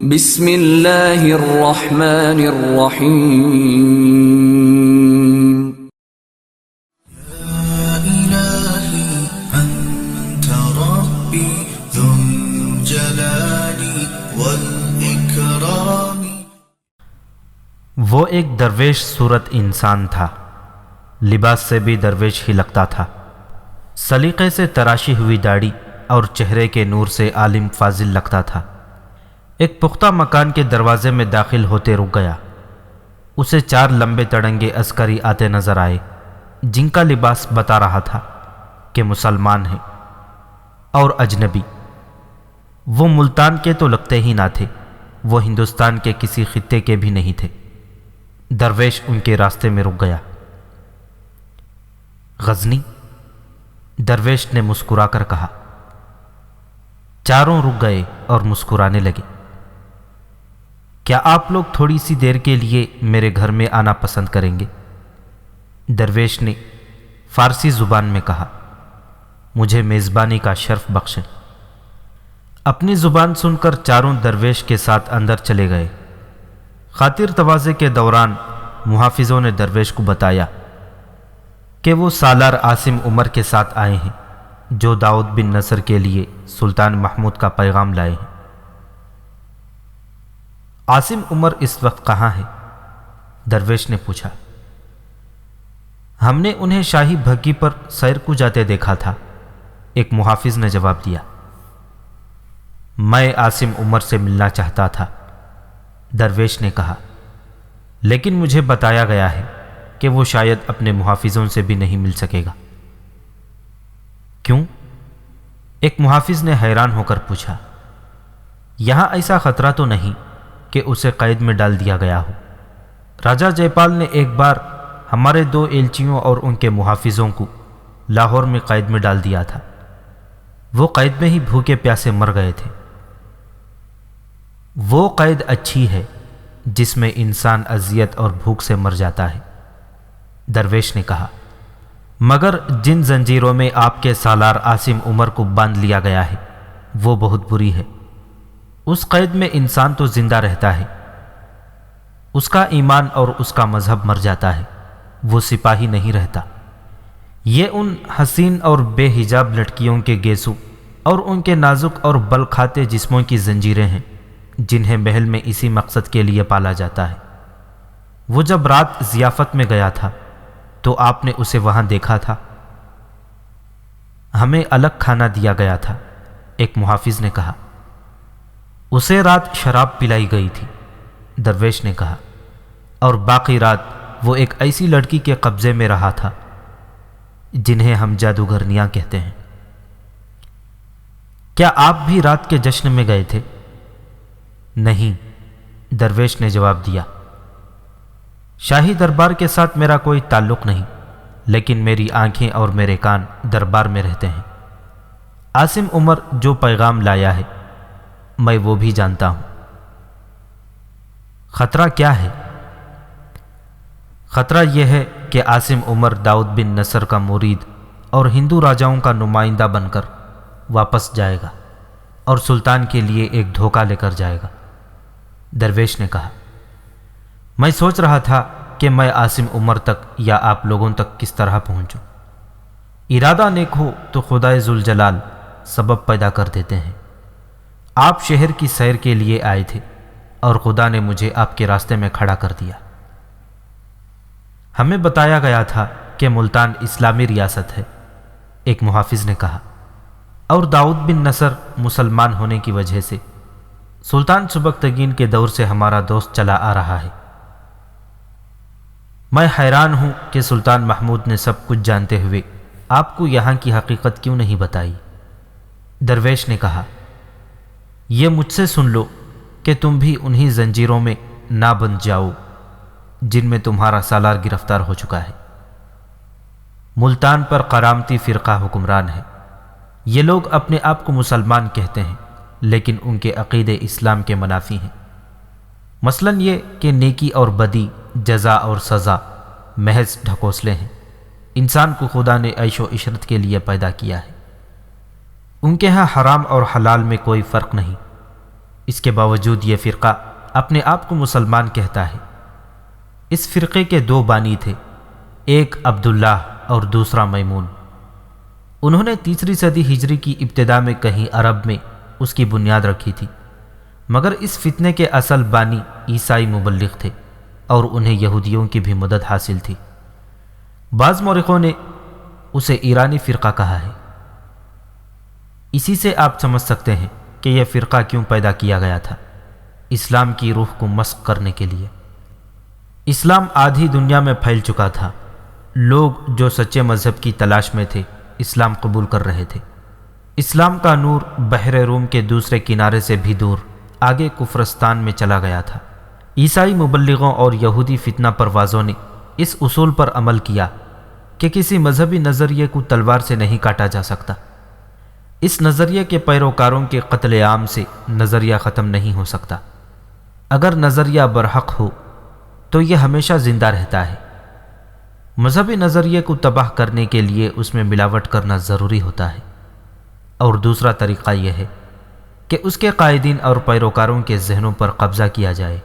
بسم اللہ الرحمن الرحیم۔ يا إلهي أنت ربي ذو الجلال والإكرام۔ وہ ایک درویش صورت انسان تھا، لباس سے بھی درویش ہی لگتا تھا، سلیقے سے تراشی ہوئی داڑھی اور چہرے کے نور سے عالم فاضل لگتا تھا۔ ایک پختہ مکان کے دروازے میں داخل ہوتے رک گیا۔ اسے 4 لمبے تڑنگے عسکری آتے نظر آئے، جن کا لباس بتا رہا تھا کہ مسلمان ہیں اور اجنبی۔ وہ ملتان کے تو لگتے ہی نہ تھے، وہ ہندوستان کے کسی خطے کے بھی نہیں تھے۔ درویش ان کے راستے میں رک گیا۔ غزنی؟ درویش نے مسکرا کر کہا۔ چاروں رک گئے اور مسکرانے لگے۔ کیا آپ لوگ تھوڑی سی دیر کے لیے میرے گھر میں آنا پسند کریں گے؟ درویش نے فارسی زبان میں کہا۔ مجھے میزبانی کا شرف بخشیں۔ اپنی زبان سن کر چاروں درویش کے ساتھ اندر چلے گئے۔ خاطر تواضع کے دوران محافظوں نے درویش کو بتایا کہ وہ سالار عاصم عمر کے ساتھ آئے ہیں، جو داؤد بن نصر کے لیے سلطان محمود کا پیغام لائے ہیں۔ عاصم عمر اس وقت کہاں ہے؟ درویش نے پوچھا۔ ہم نے انہیں شاہی بھگی پر سیر کو جاتے دیکھا تھا، ایک محافظ نے جواب دیا۔ میں عاصم عمر سے ملنا چاہتا تھا، درویش نے کہا، لیکن مجھے بتایا گیا ہے کہ وہ شاید اپنے محافظوں سے بھی نہیں مل سکے گا۔ کیوں؟ ایک محافظ نے حیران ہو کر پوچھا۔ یہاں ایسا خطرہ تو نہیں کہ اسے قید میں ڈال دیا گیا ہو؟ راجہ جے پال نے ایک بار ہمارے 2 ایلچیوں اور ان کے محافظوں کو لاہور میں قید میں ڈال دیا تھا۔ وہ قید میں ہی بھوکے پیاسے مر گئے تھے۔ وہ قید اچھی ہے جس میں انسان اذیت اور بھوک سے مر جاتا ہے، درویش نے کہا، مگر جن زنجیروں میں آپ کے سالار عاصم عمر کو باندھ لیا گیا ہے وہ بہت بری ہے۔ اس قید میں انسان تو زندہ رہتا ہے، اس کا ایمان اور اس کا مذہب مر جاتا ہے، وہ سپاہی نہیں رہتا۔ یہ ان حسین اور بے حجاب لڑکیوں کے گیسو اور ان کے نازک اور بل کھاتے جسموں کی زنجیریں ہیں، جنہیں محل میں اسی مقصد کے لیے پالا جاتا ہے۔ وہ جب رات ضیافت میں گیا تھا تو آپ نے اسے وہاں دیکھا تھا؟ ہمیں الگ کھانا دیا گیا تھا، ایک محافظ نے کہا۔ اسے رات شراب پلائی گئی تھی، درویش نے کہا، اور باقی رات وہ ایک ایسی لڑکی کے قبضے میں رہا تھا جنہیں ہم جادوگرنیاں کہتے ہیں۔ کیا آپ بھی رات کے جشن میں گئے تھے؟ نہیں، درویش نے جواب دیا۔ شاہی دربار کے ساتھ میرا کوئی تعلق نہیں، لیکن میری آنکھیں اور میرے کان دربار میں رہتے ہیں۔ عاصم عمر جو پیغام لایا ہے میں وہ بھی جانتا ہوں۔ خطرہ کیا ہے؟ خطرہ یہ ہے کہ عاصم عمر داؤد بن نصر کا مرید اور ہندو راجاؤں کا نمائندہ بن کر واپس جائے گا اور سلطان کے لیے ایک دھوکہ لے کر جائے گا، درویش نے کہا۔ میں سوچ رہا تھا کہ میں عاصم عمر تک یا آپ لوگوں تک کس طرح پہنچوں۔ ارادہ نیک ہو تو خدائے ذوالجلال سبب پیدا کر دیتے ہیں۔ آپ شہر کی سیر کے لیے آئے تھے اور خدا نے مجھے آپ کے راستے میں کھڑا کر دیا۔ ہمیں بتایا گیا تھا کہ ملتان اسلامی ریاست ہے، ایک محافظ نے کہا، اور داؤد بن نصر مسلمان ہونے کی وجہ سے سلطان سبکتگین کے دور سے ہمارا دوست چلا آ رہا ہے۔ میں حیران ہوں کہ سلطان محمود نے سب کچھ جانتے ہوئے آپ کو یہاں کی حقیقت کیوں نہیں بتائی؟ درویش نے کہا، یہ مجھ سے سن لو کہ تم بھی انہی زنجیروں میں نہ بندھ جاؤ جن میں تمہارا سالار گرفتار ہو چکا ہے۔ ملتان پر کرامتی فرقہ حکمران ہے۔ یہ لوگ اپنے آپ کو مسلمان کہتے ہیں، لیکن ان کے عقیدے اسلام کے منافی ہیں۔ مثلاً یہ کہ نیکی اور بدی، جزا اور سزا محض ڈھکوسلے ہیں۔ انسان کو خدا نے عیش و عشرت کے لیے پیدا کیا ہے۔ ان کے ہاں حرام اور حلال میں کوئی فرق نہیں۔ اس کے باوجود یہ فرقہ اپنے آپ کو مسلمان کہتا ہے۔ اس فرقے کے دو بانی تھے، ایک عبداللہ اور دوسرا میمون۔ انہوں نے 3 صدی ہجری کی ابتدا میں کہیں عرب میں اس کی بنیاد رکھی تھی، مگر اس فتنے کے اصل بانی عیسائی مبلغ تھے اور انہیں یہودیوں کی بھی مدد حاصل تھی۔ بعض مورخوں نے اسے ایرانی فرقہ کہا ہے۔ اسی سے آپ سمجھ سکتے ہیں کہ یہ فرقہ کیوں پیدا کیا گیا تھا، اسلام کی روح کو مسخ کرنے کے لیے۔ اسلام آدھی دنیا میں پھیل چکا تھا، لوگ جو سچے مذہب کی تلاش میں تھے اسلام قبول کر رہے تھے۔ اسلام کا نور بحر روم کے دوسرے کنارے سے بھی دور آگے کفرستان میں چلا گیا تھا۔ عیسائی مبلغوں اور یہودی فتنہ پروازوں نے اس اصول پر عمل کیا کہ کسی مذہبی نظریے کو تلوار سے نہیں کاٹا جا سکتا۔ اس نظریے کے پیروکاروں کے قتل عام سے نظریہ ختم نہیں ہو سکتا۔ اگر نظریہ برحق ہو تو یہ ہمیشہ زندہ رہتا ہے۔ مذہبی نظریے کو تباہ کرنے کے لیے اس میں ملاوٹ کرنا ضروری ہوتا ہے، اور دوسرا طریقہ یہ ہے کہ اس کے قائدین اور پیروکاروں کے ذہنوں پر قبضہ کیا جائے۔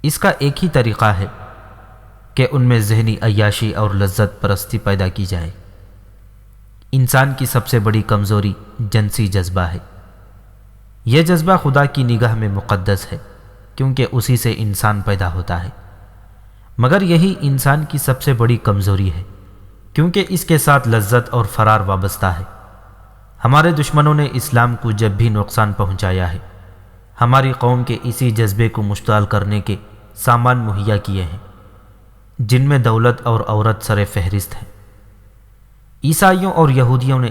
اس کا ایک ہی طریقہ ہے کہ ان میں ذہنی عیاشی اور لذت پرستی پیدا کی جائے۔ انسان کی سب سے بڑی کمزوری جنسی جذبہ ہے۔ یہ جذبہ خدا کی نگاہ میں مقدس ہے، کیونکہ اسی سے انسان پیدا ہوتا ہے، مگر یہی انسان کی سب سے بڑی کمزوری ہے، کیونکہ اس کے ساتھ لذت اور فرار وابستہ ہے۔ ہمارے دشمنوں نے اسلام کو جب بھی نقصان پہنچایا ہے، ہماری قوم کے اسی جذبے کو مشتعل کرنے کے سامان مہیا کیے ہیں، جن میں دولت اور عورت سر فہرست ہیں۔ عیسائیوں اور یہودیوں نے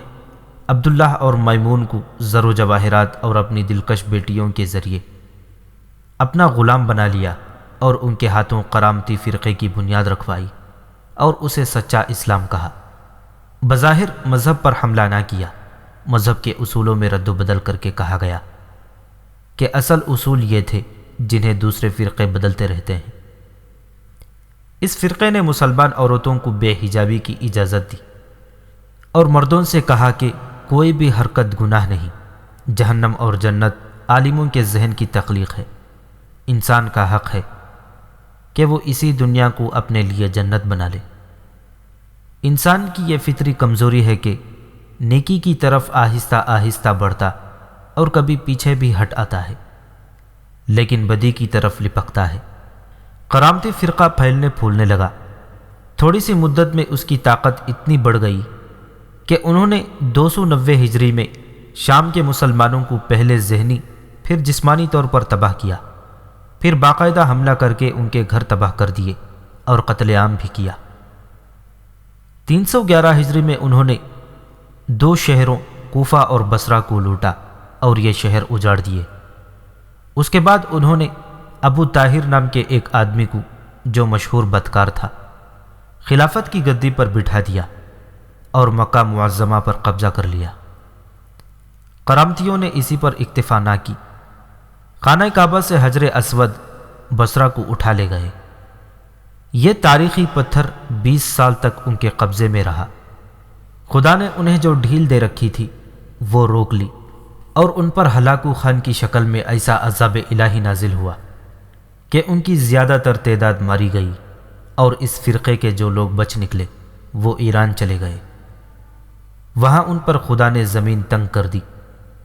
عبداللہ اور میمون کو زر و جواہرات اور اپنی دلکش بیٹیوں کے ذریعے اپنا غلام بنا لیا اور ان کے ہاتھوں کرامتی فرقے کی بنیاد رکھوائی اور اسے سچا اسلام کہا۔ بظاہر مذہب پر حملہ نہ کیا، مذہب کے اصولوں میں رد و بدل کر کے کہا گیا کہ اصل اصول یہ تھے جنہیں دوسرے فرقے بدلتے رہتے ہیں۔ اس فرقے نے مسلمان عورتوں کو بے حجابی کی اجازت دی اور مردوں سے کہا کہ کوئی بھی حرکت گناہ نہیں، جہنم اور جنت عالموں کے ذہن کی تخلیق ہے، انسان کا حق ہے کہ وہ اسی دنیا کو اپنے لیے جنت بنا لے۔ انسان کی یہ فطری کمزوری ہے کہ نیکی کی طرف آہستہ آہستہ بڑھتا اور کبھی پیچھے بھی ہٹ آتا ہے، لیکن بدی کی طرف لپکتا ہے۔ کرامتی فرقہ پھیلنے پھولنے لگا۔ تھوڑی سی مدت میں اس کی طاقت اتنی بڑھ گئی کہ انہوں نے 290 ہجری میں شام کے مسلمانوں کو پہلے ذہنی پھر جسمانی طور پر تباہ کیا، پھر باقاعدہ حملہ کر کے ان کے گھر تباہ کر دیے اور قتل عام بھی کیا۔ 311 ہجری میں انہوں نے 2 شہروں کوفہ اور بصرہ کو لوٹا اور یہ شہر اجاڑ دیے۔ اس کے بعد انہوں نے ابو طاہر نام کے ایک آدمی کو، جو مشہور بدکار تھا، خلافت کی گدی پر بٹھا دیا اور مکہ معظمہ پر قبضہ کر لیا۔ کرامتیوں نے اسی پر اکتفا نہ کی، خانہ کعبہ سے حجر اسود بصرہ کو اٹھا لے گئے۔ یہ تاریخی پتھر 20 سال تک ان کے قبضے میں رہا۔ خدا نے انہیں جو ڈھیل دے رکھی تھی وہ روک لی، اور ان پر ہلاکو خان کی شکل میں ایسا عذاب الہی نازل ہوا کہ ان کی زیادہ تر تعداد ماری گئی، اور اس فرقے کے جو لوگ بچ نکلے وہ ایران چلے گئے۔ وہاں ان پر خدا نے زمین تنگ کر دی،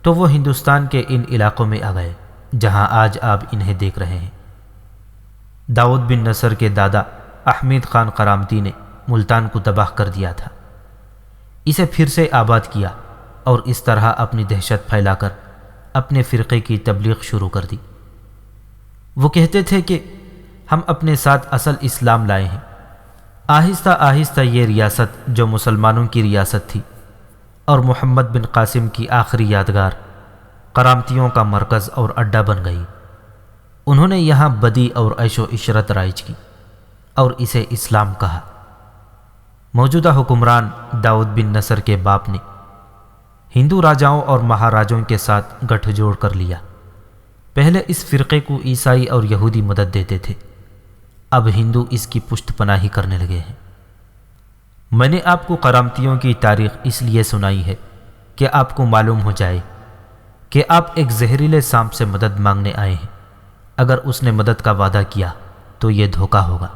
تو وہ ہندوستان کے ان علاقوں میں آ گئے جہاں آج آپ انہیں دیکھ رہے ہیں۔ داؤد بن نصر کے دادا احمد خان کرامتی نے ملتان کو تباہ کر دیا تھا، اسے پھر سے آباد کیا اور اس طرح اپنی دہشت پھیلا کر اپنے فرقے کی تبلیغ شروع کر دی۔ وہ کہتے تھے کہ ہم اپنے ساتھ اصل اسلام لائے ہیں۔ آہستہ آہستہ یہ ریاست جو مسلمانوں کی ریاست تھی اور محمد بن قاسم کی آخری یادگار، کرامتیوں کا مرکز اور اڈہ بن گئی۔ انہوں نے یہاں بدی اور عیش و عشرت رائج کی اور اسے اسلام کہا۔ موجودہ حکمران داؤد بن نصر کے باپ نے ہندو راجاؤں اور مہاراجوں کے ساتھ گٹھ جوڑ کر لیا۔ پہلے اس فرقے کو عیسائی اور یہودی مدد دیتے تھے، اب ہندو اس کی پشت پناہی کرنے لگے ہیں۔ میں نے آپ کو کرامتیوں کی تاریخ اس لیے سنائی ہے کہ آپ کو معلوم ہو جائے کہ آپ ایک زہریلے سانپ سے مدد مانگنے آئے ہیں، اگر اس نے مدد کا وعدہ کیا تو یہ دھوکہ ہوگا۔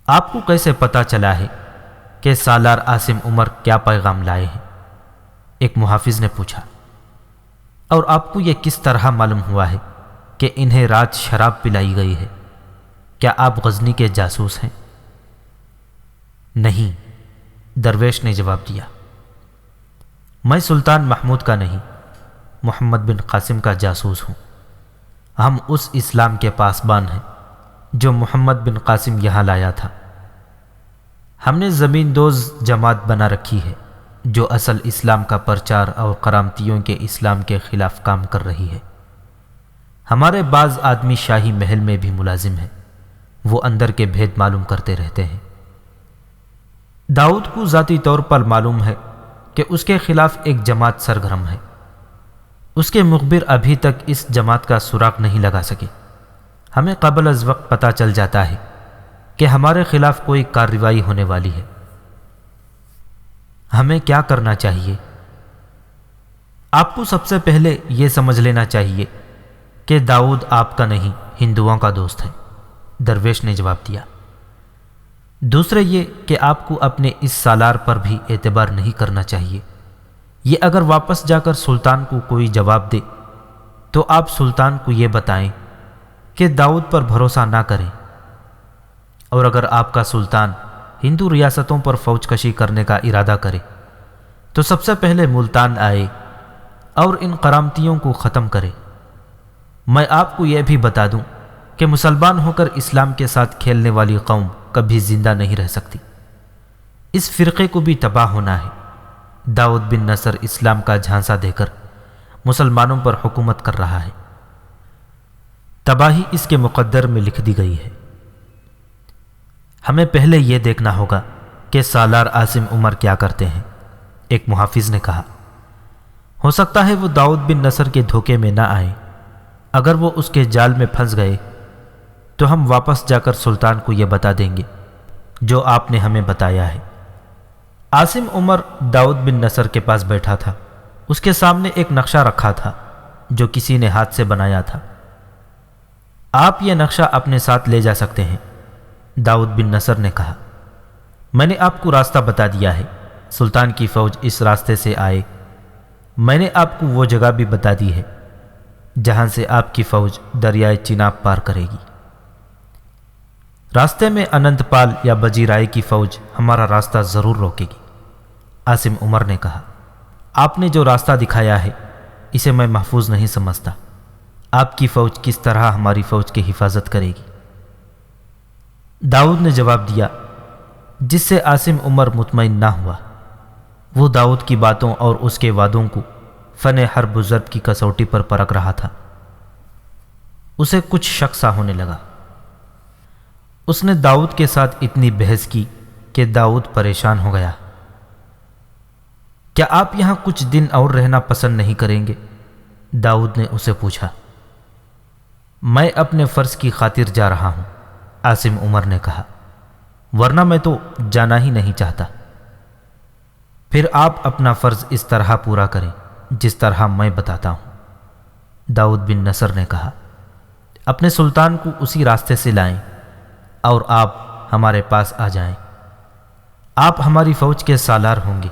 آپ کو کیسے پتہ چلا ہے کہ سالار عاصم عمر کیا پیغام لائے ہیں؟ ایک محافظ نے پوچھا۔ اور آپ کو یہ کس طرح معلوم ہوا ہے کہ انہیں رات شراب پلائی گئی ہے؟ کیا آپ غزنی کے جاسوس ہیں؟ نہیں، درویش نے جواب دیا، میں سلطان محمود کا نہیں، محمد بن قاسم کا جاسوس ہوں۔ ہم اس اسلام کے پاسبان ہیں جو محمد بن قاسم یہاں لایا تھا۔ ہم نے زمین دوز جماعت بنا رکھی ہے جو اصل اسلام کا پرچار اور کرامتیوں کے اسلام کے خلاف کام کر رہی ہے۔ ہمارے بعض آدمی شاہی محل میں بھی ملازم ہیں، وہ اندر کے بھید معلوم کرتے رہتے ہیں۔ داؤد کو ذاتی طور پر معلوم ہے کہ اس کے خلاف ایک جماعت سرگرم ہے۔ اس کے مخبر ابھی تک اس جماعت کا سراغ نہیں لگا سکے۔ ہمیں قبل از وقت پتہ چل جاتا ہے کہ ہمارے خلاف کوئی کارروائی ہونے والی ہے۔ ہمیں کیا کرنا چاہیے؟ آپ کو سب سے پہلے یہ سمجھ لینا چاہیے کہ داؤد آپ کا نہیں، ہندوؤں کا دوست ہے، درویش نے جواب دیا۔ دوسرے یہ کہ آپ کو اپنے اس سالار پر بھی اعتبار نہیں کرنا چاہیے۔ یہ اگر واپس جا کر سلطان کو کوئی جواب دے تو آپ سلطان کو یہ بتائیں کہ داؤد پر بھروسہ نہ کریں، اور اگر آپ کا سلطان ہندو ریاستوں پر فوج کشی کرنے کا ارادہ کرے تو سب سے پہلے ملتان آئے اور ان کرامتیوں کو ختم کرے۔ میں آپ کو یہ بھی بتا دوں کہ مسلمان ہو کر اسلام کے ساتھ کھیلنے والی قوم کبھی زندہ نہیں رہ سکتی۔ اس فرقے کو بھی تباہ ہونا ہے۔ داؤد بن نصر اسلام کا جھانسا دے کر مسلمانوں پر حکومت کر رہا ہے۔ تباہی اس کے مقدر میں لکھ دی گئی ہے۔ ہمیں پہلے یہ دیکھنا ہوگا کہ سالار عاصم عمر کیا کرتے ہیں، ایک محافظ نے کہا۔ ہو سکتا ہے وہ داؤد بن نصر کے دھوکے میں نہ آئیں۔ اگر وہ اس کے جال میں پھنس گئے تو ہم واپس جا کر سلطان کو یہ بتا دیں گے جو آپ نے ہمیں بتایا ہے۔ عاصم عمر داؤد بن نصر کے پاس بیٹھا تھا۔ اس کے سامنے ایک نقشہ رکھا تھا جو کسی نے ہاتھ سے بنایا تھا۔ آپ یہ نقشہ اپنے ساتھ لے جا سکتے ہیں، داؤد بن نصر نے کہا۔ میں نے آپ کو راستہ بتا دیا ہے، سلطان کی فوج اس راستے سے آئے۔ میں نے آپ کو وہ جگہ بھی بتا دی ہے جہاں سے آپ کی فوج دریائے چناب پار کرے گی۔ راستے میں اننت پال یا بجی رائے کی فوج ہمارا راستہ ضرور روکے گی، عاصم عمر نے کہا۔ آپ نے جو راستہ دکھایا ہے اسے میں محفوظ نہیں سمجھتا۔ آپ کی فوج کس طرح ہماری فوج کی حفاظت کرے گی؟ داؤد نے جواب دیا، جس سے عاصم عمر مطمئن نہ ہوا۔ وہ داؤد کی باتوں اور اس کے وعدوں کو فن حرب و ضرب کی کسوٹی پر پرکھ رہا تھا۔ اسے کچھ شک سا ہونے لگا۔ اس نے داؤد کے ساتھ اتنی بحث کی کہ داؤد پریشان ہو گیا۔ کیا آپ یہاں کچھ دن اور رہنا پسند نہیں کریں گے؟ داؤد نے اسے پوچھا۔ میں اپنے فرض کی خاطر جا رہا ہوں، عاصم عمر نے کہا، ورنہ میں تو جانا ہی نہیں چاہتا۔ پھر آپ اپنا فرض اس طرح پورا کریں جس طرح میں بتاتا ہوں، داؤد بن نصر نے کہا۔ اپنے سلطان کو اسی راستے سے لائیں اور آپ ہمارے پاس آ جائیں۔ آپ ہماری فوج کے سالار ہوں گے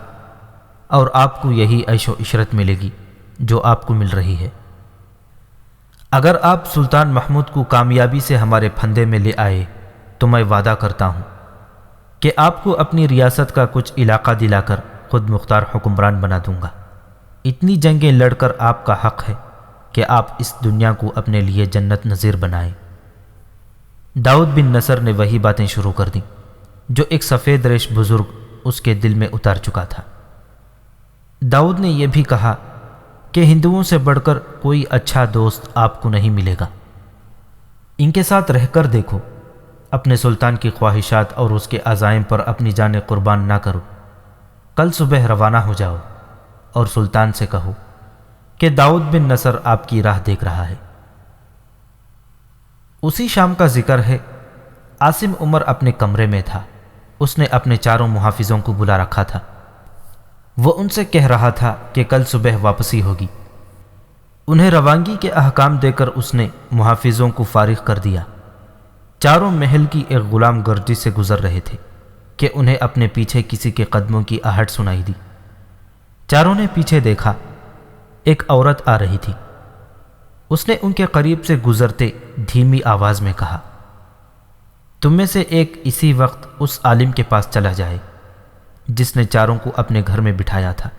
اور آپ کو یہی عیش و عشرت ملے گی جو آپ کو مل رہی ہے۔ اگر آپ سلطان محمود کو کامیابی سے ہمارے پھندے میں لے آئے تو میں وعدہ کرتا ہوں کہ آپ کو اپنی ریاست کا کچھ علاقہ دلا کر خود مختار حکمران بنا دوں گا۔ اتنی جنگیں لڑ کر آپ کا حق ہے کہ آپ اس دنیا کو اپنے لیے جنت نظیر بنائیں۔ داؤد بن نصر نے وہی باتیں شروع کر دیں جو ایک سفید ریش بزرگ اس کے دل میں اتار چکا تھا۔ داؤد نے یہ بھی کہا کہ ہندوؤں سے بڑھ کر کوئی اچھا دوست آپ کو نہیں ملے گا۔ ان کے ساتھ رہ کر دیکھو، اپنے سلطان کی خواہشات اور اس کے عزائم پر اپنی جانیں قربان نہ کرو۔ کل صبح روانہ ہو جاؤ اور سلطان سے کہو کہ داؤد بن نصر آپ کی راہ دیکھ رہا ہے۔ اسی شام کا ذکر ہے، عاصم عمر اپنے کمرے میں تھا۔ اس نے اپنے چاروں محافظوں کو بلا رکھا تھا۔ وہ ان سے کہہ رہا تھا کہ کل صبح واپسی ہوگی، انہیں روانگی کے احکام دے کر اس نے محافظوں کو فارغ کر دیا۔ چاروں محل کی ایک غلام گردی سے گزر رہے تھے کہ انہیں اپنے پیچھے کسی کے قدموں کی آہٹ سنائی دی۔ چاروں نے پیچھے دیکھا، ایک عورت آ رہی تھی۔ اس نے ان کے قریب سے گزرتے دھیمی آواز میں کہا، تم میں سے ایک اسی وقت اس عالم کے پاس چلا جائے جس نے چاروں کو اپنے گھر میں بٹھایا تھا۔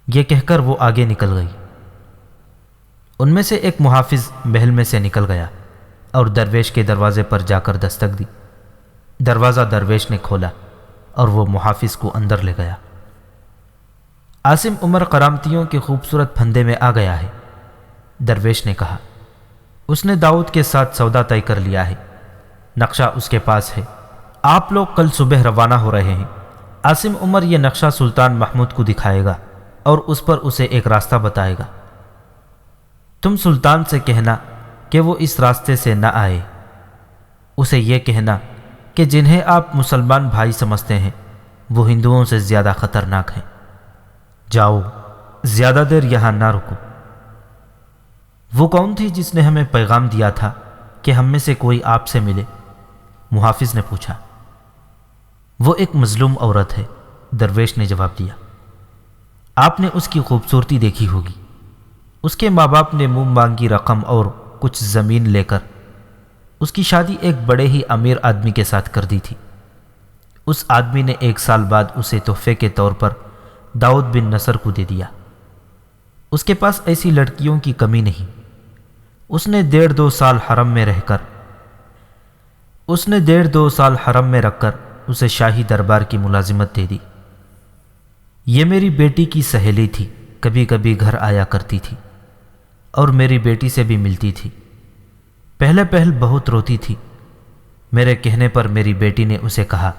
یہ کہہ کر وہ آگے نکل گئی۔ ان میں سے ایک محافظ محل میں سے نکل گیا اور درویش کے دروازے پر جا کر دستک دی۔ دروازہ درویش نے کھولا اور وہ محافظ کو اندر لے گیا۔ عاصم عمر کرامتیوں کے خوبصورت پھندے میں آ گیا ہے۔ درویش نے کہا، اس نے داؤد کے ساتھ سودا طے کر لیا ہے، نقشہ اس کے پاس ہے، آپ لوگ کل صبح روانہ ہو رہے ہیں۔ عاصم عمر یہ نقشہ سلطان محمود کو دکھائے گا اور اس پر اسے ایک راستہ بتائے گا۔ تم سلطان سے کہنا کہ وہ اس راستے سے نہ آئے۔ اسے یہ کہنا کہ جنہیں آپ مسلمان بھائی سمجھتے ہیں وہ ہندوؤں سے زیادہ خطرناک ہیں۔ جاؤ، زیادہ دیر یہاں نہ رکو۔ وہ کون تھی جس نے ہمیں پیغام دیا تھا کہ ہم میں سے کوئی آپ سے ملے؟ محافظ نے پوچھا۔ وہ ایک مظلوم عورت ہے، درویش نے جواب دیا۔ آپ نے اس کی خوبصورتی دیکھی ہوگی۔ اس کے ماں باپ نے منہ مانگی رقم اور کچھ زمین لے کر اس کی شادی ایک بڑے ہی امیر آدمی کے ساتھ کر دی تھی۔ اس آدمی نے 1 سال بعد اسے تحفے کے طور پر داؤد بن نصر کو دے دیا۔ اس کے پاس ایسی لڑکیوں کی کمی نہیں۔ اس نے 1.5-2 سال حرم میں رہ کر اسے شاہی دربار کی ملازمت دے دی۔ یہ میری بیٹی کی سہیلی تھی، کبھی کبھی گھر آیا کرتی تھی اور میری بیٹی سے بھی ملتی تھی۔ پہلے بہت روتی تھی۔ میرے کہنے پر میری بیٹی نے اسے کہا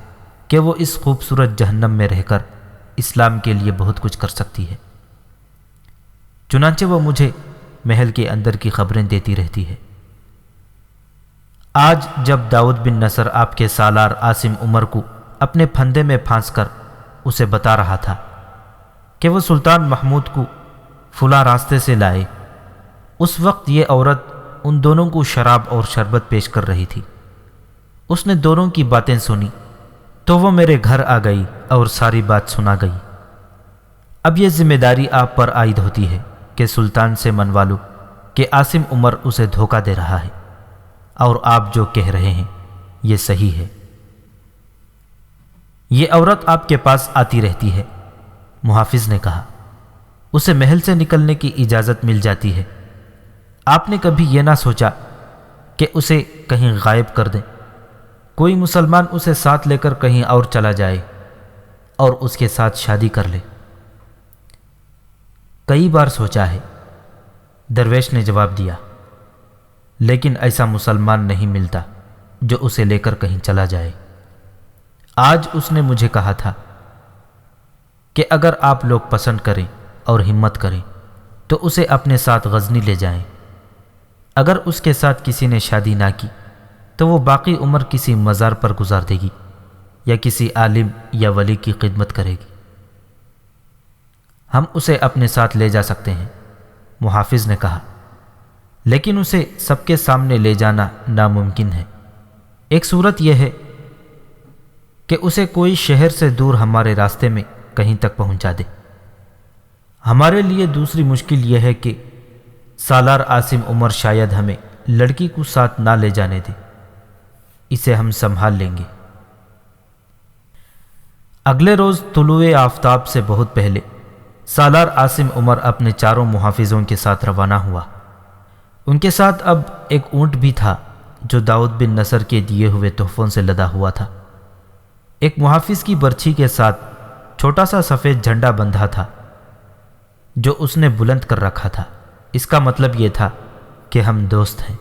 کہ وہ اس خوبصورت جہنم میں رہ کر اسلام کے لیے بہت کچھ کر سکتی ہے۔ چنانچہ وہ مجھے محل کے اندر کی خبریں دیتی رہتی ہے۔ آج جب داؤد بن نصر آپ کے سالار عاصم عمر کو اپنے پھندے میں پھانس کر اسے بتا رہا تھا کہ وہ سلطان محمود کو فلاں راستے سے لائے، اس وقت یہ عورت ان دونوں کو شراب اور شربت پیش کر رہی تھی۔ اس نے دونوں کی باتیں سنی تو وہ میرے گھر آ گئی اور ساری بات سنا گئی۔ اب یہ ذمہ داری آپ پر عائد ہوتی ہے کہ سلطان سے منوا لو کہ عاصم عمر اسے دھوکہ دے رہا ہے، اور آپ جو کہہ رہے ہیں یہ صحیح ہے۔ یہ عورت آپ کے پاس آتی رہتی ہے، محافظ نے کہا۔ اسے محل سے نکلنے کی اجازت مل جاتی ہے۔ آپ نے کبھی یہ نہ سوچا کہ اسے کہیں غائب کر دیں؟ کوئی مسلمان اسے ساتھ لے کر کہیں اور چلا جائے اور اس کے ساتھ شادی کر لے۔ کئی بار سوچا ہے، درویش نے جواب دیا، لیکن ایسا مسلمان نہیں ملتا جو اسے لے کر کہیں چلا جائے۔ آج اس نے مجھے کہا تھا کہ اگر آپ لوگ پسند کریں اور ہمت کریں تو اسے اپنے ساتھ غزنی لے جائیں۔ اگر اس کے ساتھ کسی نے شادی نہ کی تو وہ باقی عمر کسی مزار پر گزار دے گی یا کسی عالم یا ولی کی خدمت کرے گی۔ ہم اسے اپنے ساتھ لے جا سکتے ہیں، محافظ نے کہا، لیکن اسے سب کے سامنے لے جانا ناممکن ہے۔ ایک صورت یہ ہے کہ اسے کوئی شہر سے دور ہمارے راستے میں کہیں تک پہنچا دے۔ ہمارے لیے دوسری مشکل یہ ہے کہ سالار عاصم عمر شاید ہمیں لڑکی کو ساتھ نہ لے جانے دے۔ اسے ہم سنبھال لیں گے۔ اگلے روز طلوع آفتاب سے بہت پہلے سالار عاصم عمر اپنے چاروں محافظوں کے ساتھ روانہ ہوا۔ ان کے ساتھ اب ایک اونٹ بھی تھا جو داؤد بن نصر کے دیے ہوئے تحفوں سے لدا ہوا تھا۔ ایک محافظ کی برچھی کے ساتھ چھوٹا سا سفید جھنڈا بندھا تھا جو اس نے بلند کر رکھا تھا۔ اس کا مطلب یہ تھا کہ ہم دوست ہیں۔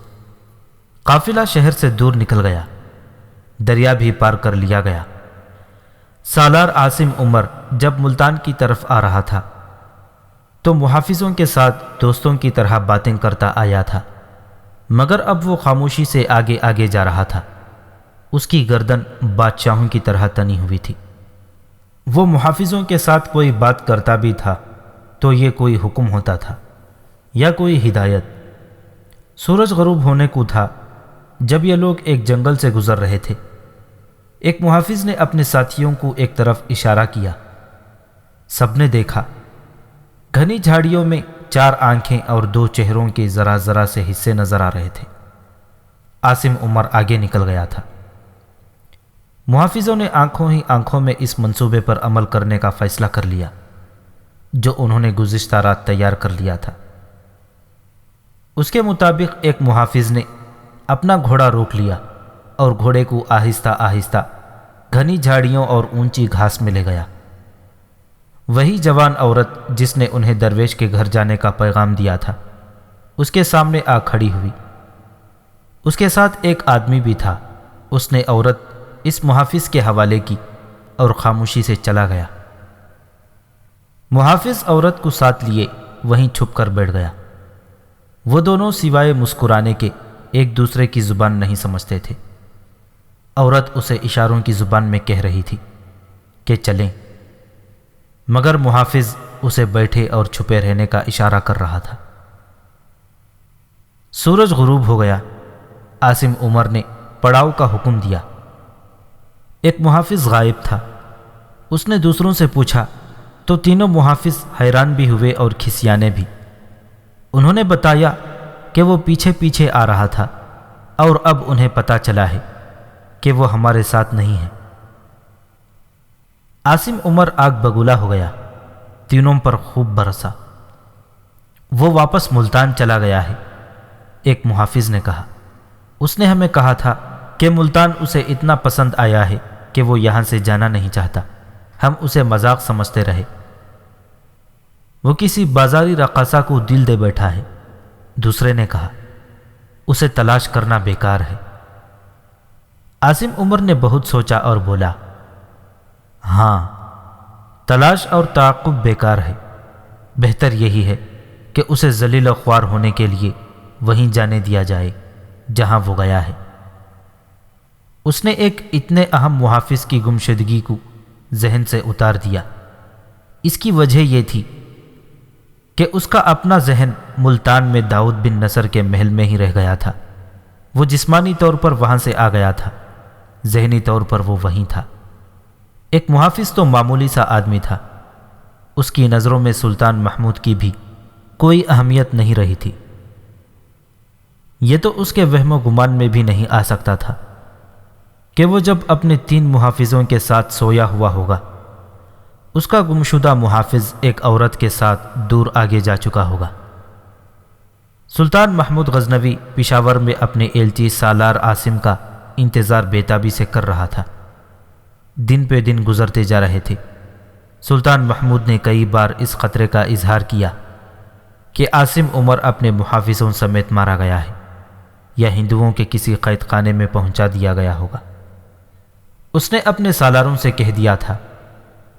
قافلہ شہر سے دور نکل گیا، دریا بھی پار کر لیا گیا۔ سالار عاصم عمر جب ملتان کی طرف آ رہا تھا تو محافظوں کے ساتھ دوستوں کی طرح باتیں کرتا آیا تھا، مگر اب وہ خاموشی سے آگے آگے جا رہا تھا۔ اس کی گردن بادشاہوں کی طرح تنی ہوئی تھی۔ وہ محافظوں کے ساتھ کوئی بات کرتا بھی تھا تو یہ کوئی حکم ہوتا تھا، یا کوئی ہدایت۔ سورج غروب ہونے کو تھا جب یہ لوگ ایک جنگل سے گزر رہے تھے۔ ایک محافظ نے اپنے ساتھیوں کو ایک طرف اشارہ کیا۔ سب نے دیکھا، گھنی جھاڑیوں میں 4 آنکھیں اور 2 چہروں کے ذرا ذرا سے حصے نظر آ رہے تھے۔ عاصم عمر آگے نکل گیا تھا۔ محافظوں نے آنکھوں ہی آنکھوں میں اس منصوبے پر عمل کرنے کا فیصلہ کر لیا جو انہوں نے گزشتہ رات تیار کر لیا تھا۔ اس کے مطابق ایک محافظ نے اپنا گھوڑا روک لیا اور گھوڑے کو آہستہ آہستہ گھنی جھاڑیوں اور اونچی گھاس میں لے گیا۔ وہی جوان عورت جس نے انہیں درویش کے گھر جانے کا پیغام دیا تھا اس کے سامنے آ کھڑی ہوئی۔ اس کے ساتھ ایک آدمی بھی تھا۔ اس نے عورت اس محافظ کے حوالے کی اور خاموشی سے چلا گیا۔ محافظ عورت کو ساتھ لیے وہیں چھپ کر بیٹھ گیا۔ وہ دونوں سوائے مسکرانے کے ایک دوسرے کی زبان نہیں سمجھتے تھے۔ عورت اسے اشاروں کی زبان میں کہہ رہی تھی کہ چلیں، مگر محافظ اسے بیٹھے اور چھپے رہنے کا اشارہ کر رہا تھا۔ سورج غروب ہو گیا۔ عاصم عمر نے پڑاؤ کا حکم دیا۔ ایک محافظ غائب تھا۔ اس نے دوسروں سے پوچھا تو تینوں محافظ حیران بھی ہوئے اور کھسیانے بھی۔ انہوں نے بتایا کہ وہ پیچھے پیچھے آ رہا تھا اور اب انہیں پتہ چلا ہے کہ وہ ہمارے ساتھ نہیں ہے۔ عاصم عمر آگ بگولا ہو گیا، تینوں پر خوب برسا۔ وہ واپس ملتان چلا گیا ہے، ایک محافظ نے کہا۔ اس نے ہمیں کہا تھا کہ ملتان اسے اتنا پسند آیا ہے کہ وہ یہاں سے جانا نہیں چاہتا۔ ہم اسے مذاق سمجھتے رہے۔ وہ کسی بازاری رقاصہ کو دل دے بیٹھا ہے، دوسرے نے کہا۔ اسے تلاش کرنا بیکار ہے۔ عاصم عمر نے بہت سوچا اور بولا، ہاں، تلاش اور تعاقب بیکار ہے۔ بہتر یہی ہے کہ اسے ذلیل و خوار ہونے کے لیے وہیں جانے دیا جائے جہاں وہ گیا ہے۔ اس نے ایک اتنے اہم محافظ کی گمشدگی کو ذہن سے اتار دیا۔ اس کی وجہ یہ تھی کہ اس کا اپنا ذہن ملتان میں داؤد بن نصر کے محل میں ہی رہ گیا تھا۔ وہ جسمانی طور پر وہاں سے آ گیا تھا، ذہنی طور پر وہ وہیں تھا۔ ایک محافظ تو معمولی سا آدمی تھا، اس کی نظروں میں سلطان محمود کی بھی کوئی اہمیت نہیں رہی تھی۔ یہ تو اس کے وہم و گمان میں بھی نہیں آ سکتا تھا کہ وہ جب اپنے 3 محافظوں کے ساتھ سویا ہوا ہوگا، اس کا گمشدہ محافظ ایک عورت کے ساتھ دور آگے جا چکا ہوگا۔ سلطان محمود غزنوی پشاور میں اپنے ایلچی سالار عاصم کا انتظار بے تابی سے کر رہا تھا۔ دن پہ دن گزرتے جا رہے تھے۔ سلطان محمود نے کئی بار اس خطرے کا اظہار کیا کہ عاصم عمر اپنے محافظوں سمیت مارا گیا ہے یا ہندوؤں کے کسی قید خانے میں پہنچا دیا گیا ہوگا۔ اس نے اپنے سالاروں سے کہہ دیا تھا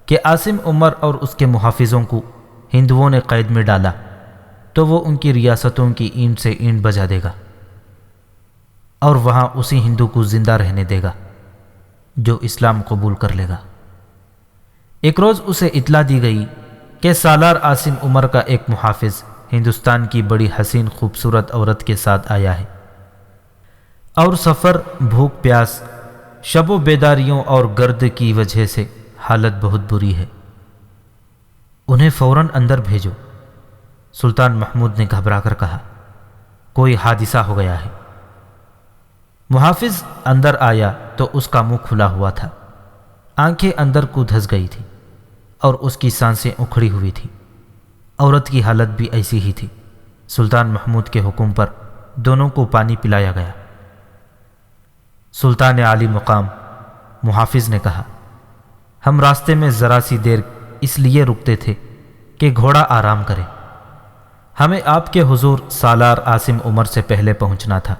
کہ عاصم عمر اور اس کے محافظوں کو ہندوؤں نے قید میں ڈالا تو وہ ان کی ریاستوں کی اینٹ سے اینٹ بجا دے گا اور وہاں اسی ہندو کو زندہ رہنے دے گا جو اسلام قبول کر لے گا۔ ایک روز اسے اطلاع دی گئی کہ سالار عاصم عمر کا ایک محافظ ہندوستان کی بڑی حسین خوبصورت عورت کے ساتھ آیا ہے اور سفر، بھوک پیاس، شب و بیداریوں اور گرد کی وجہ سے حالت بہت بری ہے۔ انہیں فوراً اندر بھیجو۔ سلطان محمود نے گھبرا کر کہا، کوئی حادثہ ہو گیا ہے۔ محافظ اندر آیا تو اس کا منہ کھلا ہوا تھا، آنکھیں اندر کو دھس گئی تھی اور اس کی سانسیں اکھڑی ہوئی تھی۔ عورت کی حالت بھی ایسی ہی تھی۔ سلطان محمود کے حکم پر دونوں کو پانی پلایا گیا۔ سلطان عالی مقام محافظ نے کہا، ہم راستے میں ذرا سی دیر اس لیے رکتے تھے کہ گھوڑا آرام کرے۔ ہمیں آپ کے حضور سالار عاصم عمر سے پہلے پہنچنا تھا۔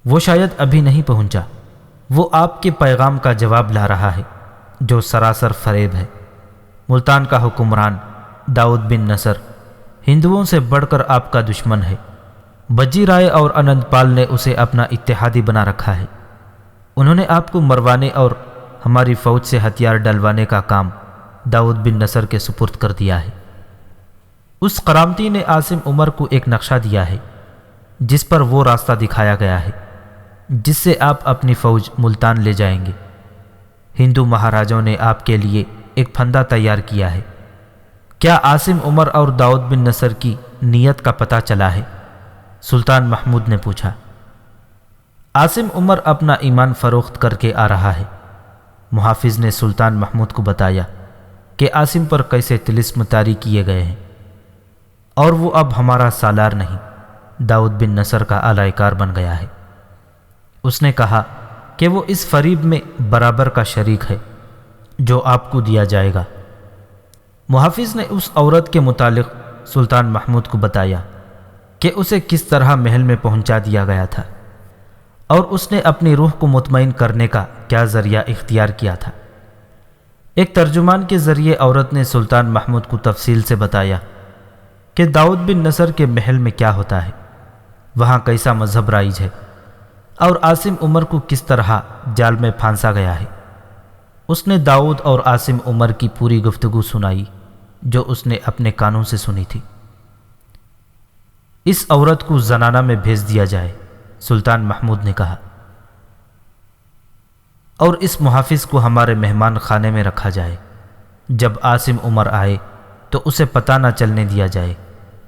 وہ شاید ابھی نہیں پہنچا۔ وہ آپ کے پیغام کا جواب لا رہا ہے جو سراسر فریب ہے۔ ملتان کا حکمران داؤد بن نصر ہندوؤں سے بڑھ کر آپ کا دشمن ہے۔ بجی رائے اور انند پال نے اسے اپنا اتحادی بنا رکھا ہے۔ انہوں نے آپ کو مروانے اور ہماری فوج سے ہتھیار ڈلوانے کا کام داؤد بن نصر کے سپرد کر دیا ہے۔ اس کرامتی نے عاصم عمر کو ایک نقشہ دیا ہے جس پر وہ راستہ دکھایا گیا ہے جس سے آپ اپنی فوج ملتان لے جائیں گے۔ ہندو مہاراجوں نے آپ کے لیے ایک پھندا تیار کیا ہے۔ کیا عاصم عمر اور داؤد بن نصر کی نیت کا پتہ چلا ہے؟ سلطان محمود نے پوچھا۔ عاصم عمر اپنا ایمان فروخت کر کے آ رہا ہے۔ محافظ نے سلطان محمود کو بتایا کہ عاصم پر کیسے طلسم طاری کیے گئے ہیں، اور وہ اب ہمارا سالار نہیں، داؤد بن نصر کا اعلی کار بن گیا ہے۔ اس نے کہا کہ وہ اس فریب میں برابر کا شریک ہے جو آپ کو دیا جائے گا۔ محافظ نے اس عورت کے متعلق سلطان محمود کو بتایا کہ اسے کس طرح محل میں پہنچا دیا گیا تھا اور اس نے اپنی روح کو مطمئن کرنے کا کیا ذریعہ اختیار کیا تھا۔ ایک ترجمان کے ذریعے عورت نے سلطان محمود کو تفصیل سے بتایا کہ داؤد بن نصر کے محل میں کیا ہوتا ہے، وہاں کیسا مذہب رائج ہے، اور عاصم عمر کو کس طرح جال میں پھانسا گیا ہے۔ اس نے داؤد اور عاصم عمر کی پوری گفتگو سنائی جو اس نے اپنے کانوں سے سنی تھی۔ اس عورت کو زنانہ میں بھیج دیا جائے، سلطان محمود نے کہا، اور اس محافظ کو ہمارے مہمان خانے میں رکھا جائے۔ جب عاصم عمر آئے تو اسے پتہ نہ چلنے دیا جائے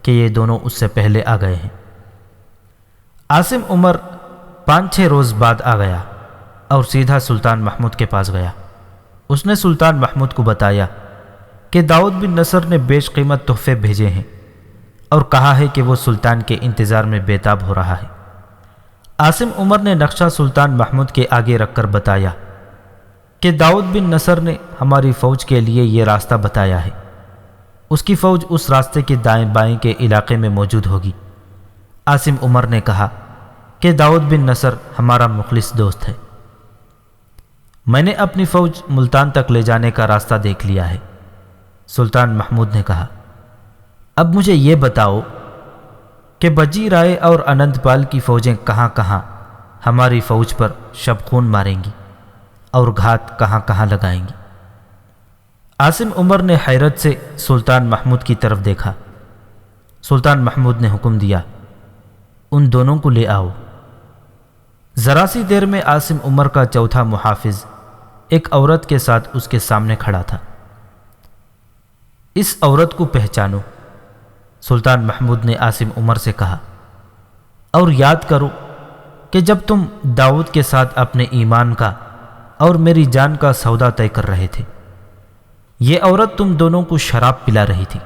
کہ یہ دونوں اس سے پہلے آ گئے ہیں۔ عاصم عمر 5-6 روز بعد آ گیا اور سیدھا سلطان محمود کے پاس گیا۔ اس نے سلطان محمود کو بتایا کہ داؤد بن نصر نے بیش قیمت تحفے بھیجے ہیں اور کہا ہے کہ وہ سلطان کے انتظار میں بے تاب ہو رہا ہے۔ عاصم عمر نے نقشہ سلطان محمود کے آگے رکھ کر بتایا کہ داؤد بن نصر نے ہماری فوج کے لیے یہ راستہ بتایا ہے، اس کی فوج اس راستے کے دائیں بائیں کے علاقے میں موجود ہوگی۔ عاصم عمر نے کہا کہ داؤد بن نصر ہمارا مخلص دوست ہے، میں نے اپنی فوج ملتان تک لے جانے کا راستہ دیکھ لیا ہے۔ سلطان محمود نے کہا، اب مجھے یہ بتاؤ کہ بجی رائے اور انند پال کی فوجیں کہاں کہاں ہماری فوج پر شب خون ماریں گی اور گھات کہاں کہاں لگائیں گی۔ عاصم عمر نے حیرت سے سلطان محمود کی طرف دیکھا۔ سلطان محمود نے حکم دیا، ان دونوں کو لے آؤ۔ ذرا سی دیر میں عاصم عمر کا چوتھا محافظ ایک عورت کے ساتھ اس کے سامنے کھڑا تھا۔ اس عورت کو پہچانو، سلطان محمود نے عاصم عمر سے کہا، اور یاد کرو کہ جب تم داؤد کے ساتھ اپنے ایمان کا اور میری جان کا سودا طے کر رہے تھے، یہ عورت تم دونوں کو شراب پلا رہی تھی۔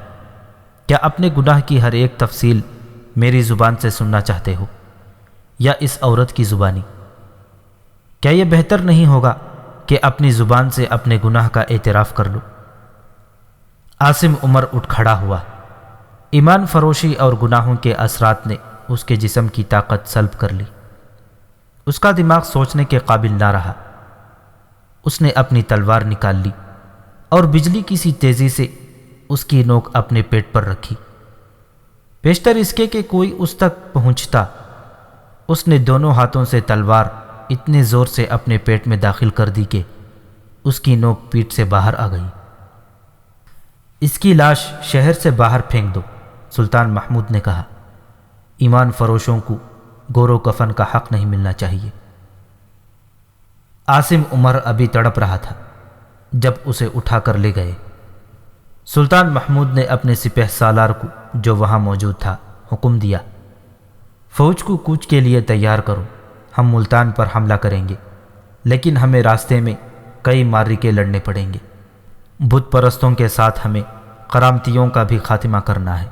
کیا اپنے گناہ کی ہر ایک تفصیل میری زبان سے سننا چاہتے ہو یا اس عورت کی زبانی؟ کیا یہ بہتر نہیں ہوگا کہ اپنی زبان سے اپنے گناہ کا اعتراف کر لو؟ عاصم عمر اٹھ کھڑا ہوا۔ ایمان فروشی اور گناہوں کے اثرات نے اس کے جسم کی طاقت سلب کر لی۔ اس کا دماغ سوچنے کے قابل نہ رہا۔ اس نے اپنی تلوار نکال لی اور بجلی کی سی تیزی سے اس کی نوک اپنے پیٹ پر رکھی۔ پیشتر اس کے کہ کوئی اس تک پہنچتا، اس نے دونوں ہاتھوں سے تلوار اتنے زور سے اپنے پیٹ میں داخل کر دی کہ اس کی نوک پیٹ سے باہر آ گئی۔ اس کی لاش شہر سے باہر پھینک دو، سلطان محمود نے کہا۔ ایمان فروشوں کو گور و کفن کا حق نہیں ملنا چاہیے۔ عاصم عمر ابھی تڑپ رہا تھا جب اسے اٹھا کر لے گئے۔ سلطان محمود نے اپنے سپہ سالار کو جو وہاں موجود تھا حکم دیا، فوج کو کوچ کے لیے تیار کرو، ہم ملتان پر حملہ کریں گے، لیکن ہمیں راستے میں کئی معرکے لڑنے پڑیں گے۔ بت پرستوں کے ساتھ ہمیں کرامتیوں کا بھی خاتمہ کرنا ہے۔